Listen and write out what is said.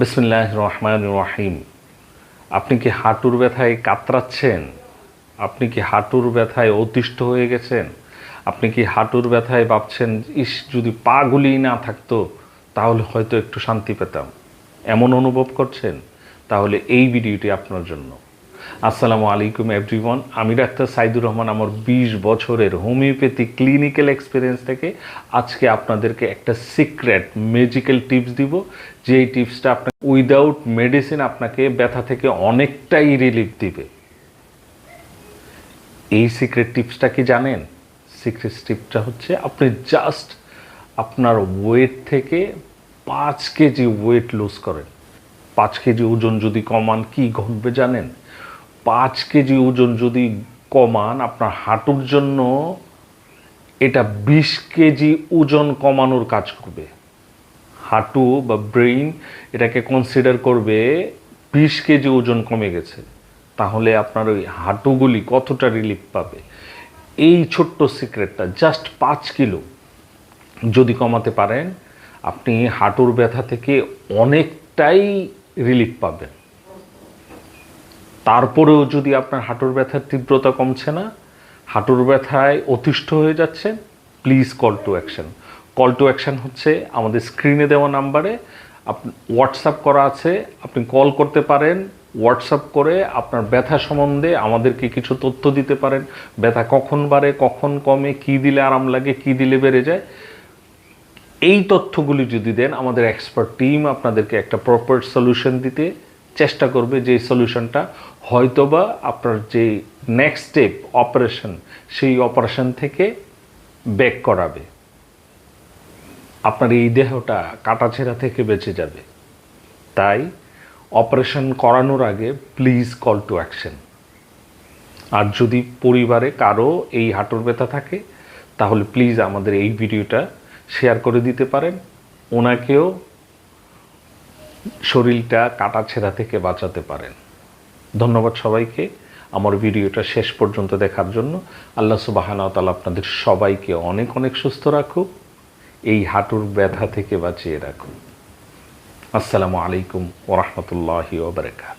বিসমিল্লাহির রহমানির রহিম। আপনি কি হাঁটুর ব্যথায় কাতরাচ্ছেন? আপনি কি হাঁটুর ব্যথায় অতিষ্ঠ হয়ে গেছেন? আপনি কি হাঁটুর ব্যথায় ভাবছেন, ইস যদি পাগুলি না থাকতো তাহলে হয়তো একটু শান্তি পেতাম, এমন অনুভব করছেন? তাহলে এই ভিডিওটি আপনার জন্য। আসসালামু আলাইকুম এভরিওয়ান, আমি ডাক্তার সাইদুর রহমান। আমার 20 বছরের হোমিওপ্যাথি ক্লিনিক্যাল এক্সপিরিয়েন্স থেকে আজকে আপনাদেরকে একটা সিক্রেট ম্যাজিক্যাল টিপস দিব, যে এই টিপসটা আপনাকে উইদাউট মেডিসিন আপনাকে ব্যথা থেকে অনেকটাই রিলিফ দিবে। এই সিক্রেট টিপসটা কি জানেন? সিক্রেট টিপসটা হচ্ছে, আপনি জাস্ট আপনার ওয়েট থেকে 5 কেজি ওয়েট লুজ করেন। 5 কেজি ওজন যদি কমান, কি ঘটবে জানেন? 5 কেজি ওজন যদি কমান, আপনার হাঁটুর জন্য এটা 20 কেজি ওজন কমানোর কাজ করবে। হাঁটু বা ব্রেইন এটাকে কনসিডার করবে 20 কেজি ওজন কমে গেছে। তাহলে আপনার ওই হাঁটুগুলি কতটা রিলিফ পাবে। এই ছোট্ট সিক্রেটটা, জাস্ট 5 কিলো যদি কমাতে পারেন, আপনি হাঁটুর ব্যথা থেকে অনেকটাই রিলিফ পাবেন। তারপরেও যদি আপনার হাঁটুর ব্যথার তীব্রতা কমছে না, হাঁটুর ব্যথায় অতিষ্ঠ হয়ে যাচ্ছেন, please call to action. Call to action হচ্ছে আমাদের স্ক্রিনে দেওয়া নাম্বারে হোয়াটসঅ্যাপ করা আছে, আপনি কল করতে পারেন। হোয়াটসঅ্যাপ করে আপনার ব্যথা সম্বন্ধে আমাদেরকে কিছু তথ্য দিতে পারেন। ব্যথা কখন বাড়ে, কখন কমে, কী দিলে আরাম লাগে, কী দিলে বেড়ে যায়, এই তথ্যগুলি যদি দেন, আমাদের এক্সপার্ট টিম আপনাদেরকে একটা প্রপার সলিউশন দিতে চেষ্টা করবে, যে সলিউশনটা হয়তোবা আপনার যে নেক্সট স্টেপ অপারেশন, সেই অপারেশন থেকে ব্যাক করাবে, আপনার এই দেহটা কাটাছেঁড়া থেকে বেঁচে যাবে। তাই অপারেশন করানোর আগে প্লিজ কল টু অ্যাকশন। আর যদি পরিবারে কারো এই হাঁটুর ব্যথা থাকে, তাহলে প্লিজ আমাদের এই ভিডিওটা শেয়ার করে দিতে পারেন, ওনাকেও শরীরটা কাটাছেঁড়া থেকে বাঁচাতে পারেন। ধন্যবাদ সবাইকে আমার ভিডিওটা শেষ পর্যন্ত দেখার জন্য। আল্লাহ সুবহানাহু ওয়া তাআলা আপনাদের সবাইকে অনেক অনেক সুস্থ রাখুক, এই হাঁটুর ব্যথা থেকে বাঁচিয়ে রাখুন। আসসালামু আলাইকুম ওয়া রাহমাতুল্লাহি ওয়া বারাকাতুহু।